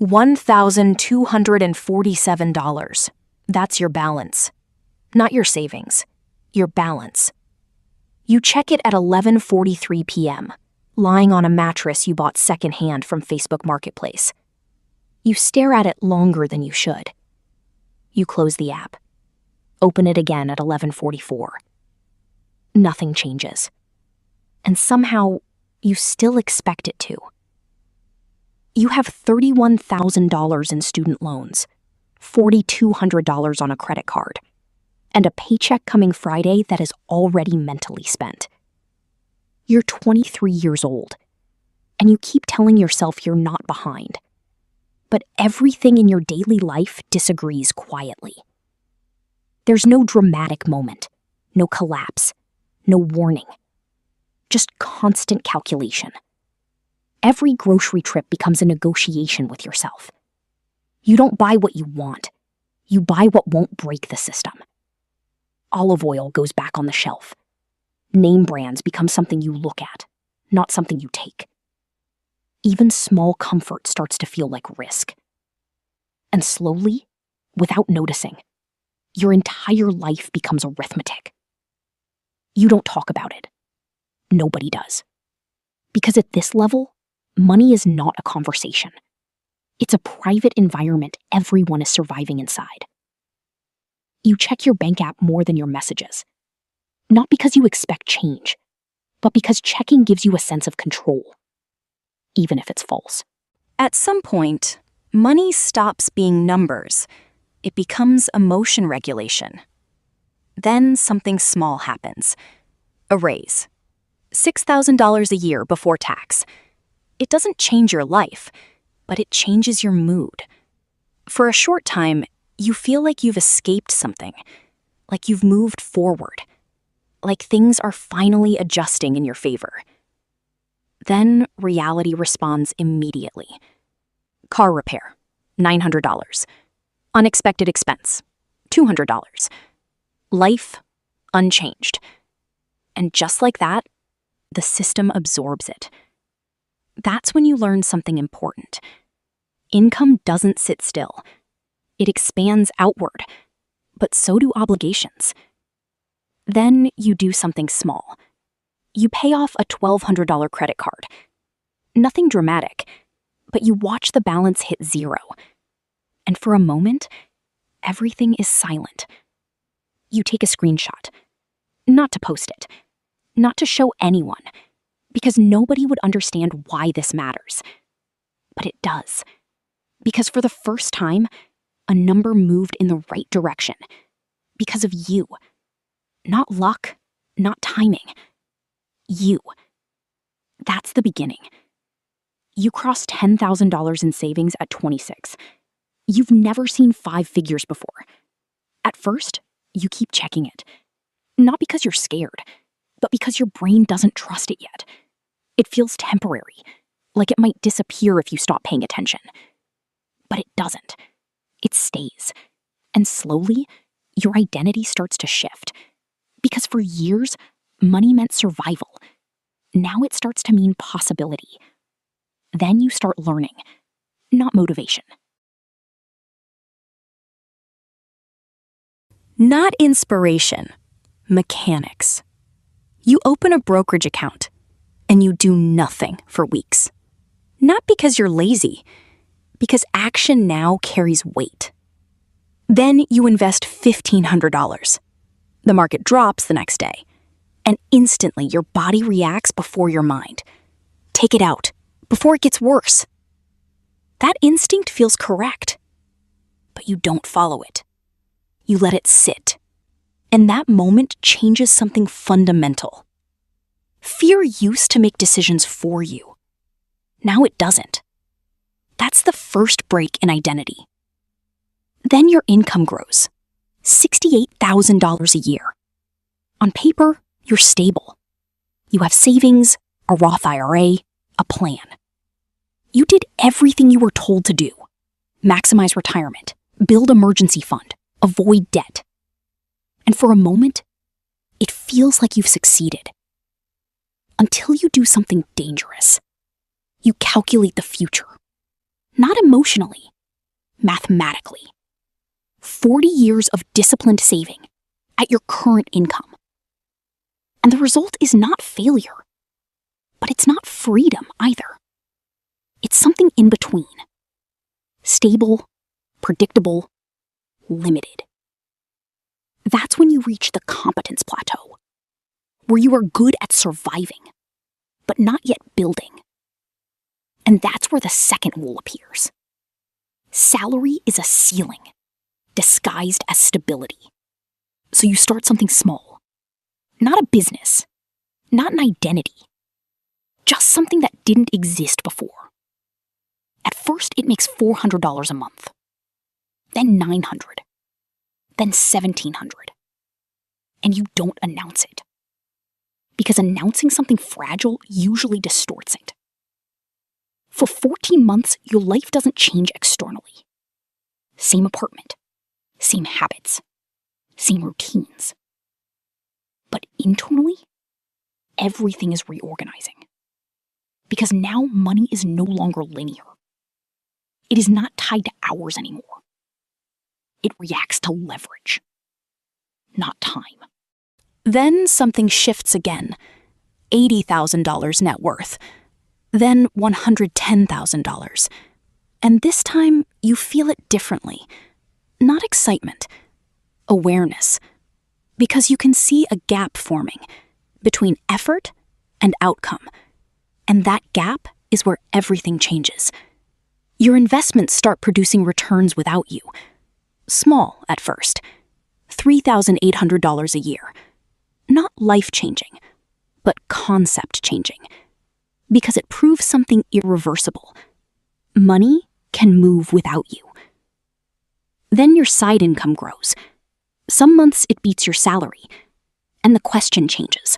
$1,247. That's your balance. Not your savings. Your balance. You check it at 11:43 p.m., lying on a mattress you bought secondhand from Facebook Marketplace. You stare at it longer than you should. You close the app. Open it again at 11:44. Nothing changes. And somehow, you still expect it to. You have $31,000 in student loans, $4,200 on a credit card, and a paycheck coming Friday that is already mentally spent. You're 23 years old, and you keep telling yourself you're not behind. But everything in your daily life disagrees quietly. There's no dramatic moment, no collapse, no warning. Just constant calculation. Every grocery trip becomes a negotiation with yourself. You don't buy what you want. You buy what won't break the system. Olive oil goes back on the shelf. Name brands become something you look at, not something you take. Even small comfort starts to feel like risk. And slowly, without noticing, your entire life becomes arithmetic. You don't talk about it. Nobody does. Because at this level, money is not a conversation. It's a private environment everyone is surviving inside. You check your bank app more than your messages. Not because you expect change, but because checking gives you a sense of control, even if it's false. At some point, money stops being numbers. It becomes emotion regulation. Then something small happens. A raise. $6,000 a year before tax. It doesn't change your life, but it changes your mood. For a short time, you feel like you've escaped something, like you've moved forward, like things are finally adjusting in your favor. Then reality responds immediately. Car repair, $900. Unexpected expense, $200. Life, unchanged. And just like that, the system absorbs it. That's when you learn something important. Income doesn't sit still. It expands outward, but so do obligations. Then you do something small. You pay off a $1,200 credit card. Nothing dramatic, but you watch the balance hit zero. And for a moment, everything is silent. You take a screenshot, not to post it, not to show anyone, because nobody would understand why this matters. But it does. Because for the first time, a number moved in the right direction. Because of you. Not luck, not timing. You. That's the beginning. You crossed $10,000 in savings at 26. You've never seen 5 figures before. At first, you keep checking it. Not because you're scared, but because your brain doesn't trust it yet. It feels temporary, like it might disappear if you stop paying attention. But it doesn't. It stays. And slowly, your identity starts to shift. Because for years, money meant survival. Now it starts to mean possibility. Then you start learning, not motivation. Not inspiration, mechanics. You open a brokerage account, and you do nothing for weeks. Not because you're lazy, because action now carries weight. Then you invest $1,500. The market drops the next day, and instantly your body reacts before your mind. Take it out, before it gets worse. That instinct feels correct, but you don't follow it. You let it sit. And that moment changes something fundamental. Fear used to make decisions for you. Now it doesn't. That's the first break in identity. Then your income grows. $68,000 a year. On paper, you're stable. You have savings, a Roth IRA, a plan. You did everything you were told to do. Maximize retirement, build emergency fund, avoid debt. And for a moment, it feels like you've succeeded. Until you do something dangerous. You calculate the future. Not emotionally, mathematically. 40 years of disciplined saving at your current income. And the result is not failure, but it's not freedom either. It's something in between. Stable, predictable, limited. That's when you reach the competence plateau, where you are good at surviving, but not yet building. And that's where the second rule appears. Salary is a ceiling, disguised as stability. So you start something small. Not a business, not an identity, just something that didn't exist before. At first, it makes $400 a month, then $900, then $1,700. And you don't announce it. Because announcing something fragile usually distorts it. For 14 months, your life doesn't change externally. Same apartment, same habits, same routines. But internally, everything is reorganizing. Because now money is no longer linear. It is not tied to hours anymore. It reacts to leverage, not time. Then something shifts again. $80,000 net worth. Then $110,000. And this time, you feel it differently. Not excitement, awareness. Because you can see a gap forming between effort and outcome. And that gap is where everything changes. Your investments start producing returns without you. Small at first, $3,800 a year. Not life-changing, but concept-changing. Because it proves something irreversible. Money can move without you. Then your side income grows. Some months it beats your salary, and the question changes.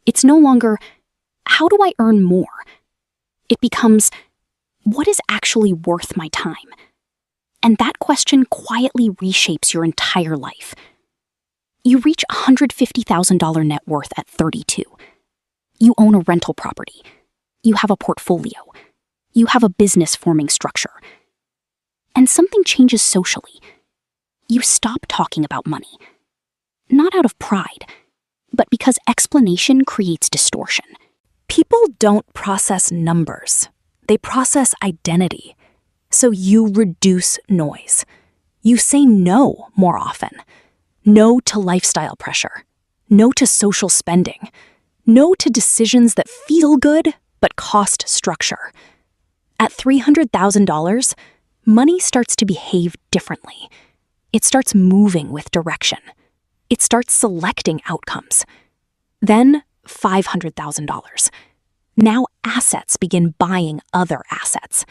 It's no longer, how do I earn more? It becomes, what is actually worth my time? And that question quietly reshapes your entire life. You reach $150,000 net worth at 32. You own a rental property. You have a portfolio. You have a business forming structure. And something changes socially. You stop talking about money. Not out of pride, but because explanation creates distortion. People don't process numbers. They process identity. So you reduce noise. You say no more often. No to lifestyle pressure. No to social spending. No to decisions that feel good but cost structure. At $300,000, money starts to behave differently. It starts moving with direction. It starts selecting outcomes. Then $500,000. Now assets begin buying other assets.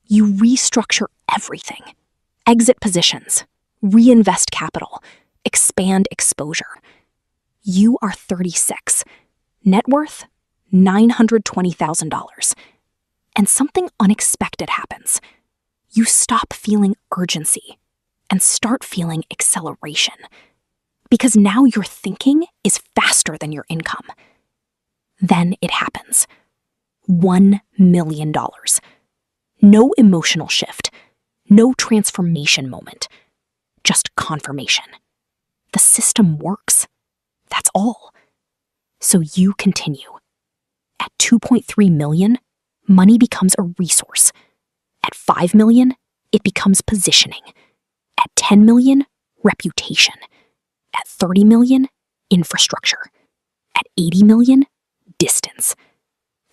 You restructure everything. Exit positions, reinvest capital, expand exposure. You are 36. Net worth, $920,000. And something unexpected happens. You stop feeling urgency and start feeling acceleration. Because now your thinking is faster than your income. Then it happens. $1 million. No emotional shift. No transformation moment. Just confirmation. The system works. That's all. So you continue. At 2.3 million, money becomes a resource. At 5 million, it becomes positioning. At 10 million, reputation. At 30 million, infrastructure. At 80 million, distance.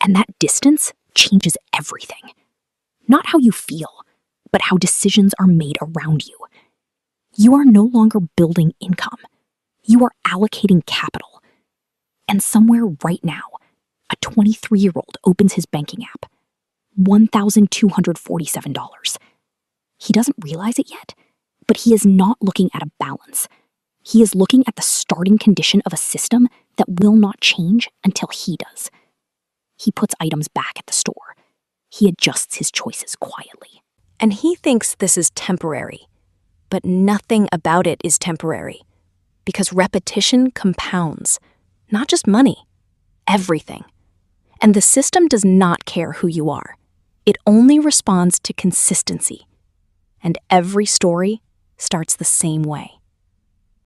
And that distance changes everything. Not how you feel, but how decisions are made around you. You are no longer building income. You are allocating capital. And somewhere right now, a 23-year-old opens his banking app. $1,247. He doesn't realize it yet, but he is not looking at a balance. He is looking at the starting condition of a system that will not change until he does. He puts items back at the store. He adjusts his choices quietly. And he thinks this is temporary. But nothing about it is temporary. Because repetition compounds. Not just money. Everything. And the system does not care who you are. It only responds to consistency. And every story starts the same way.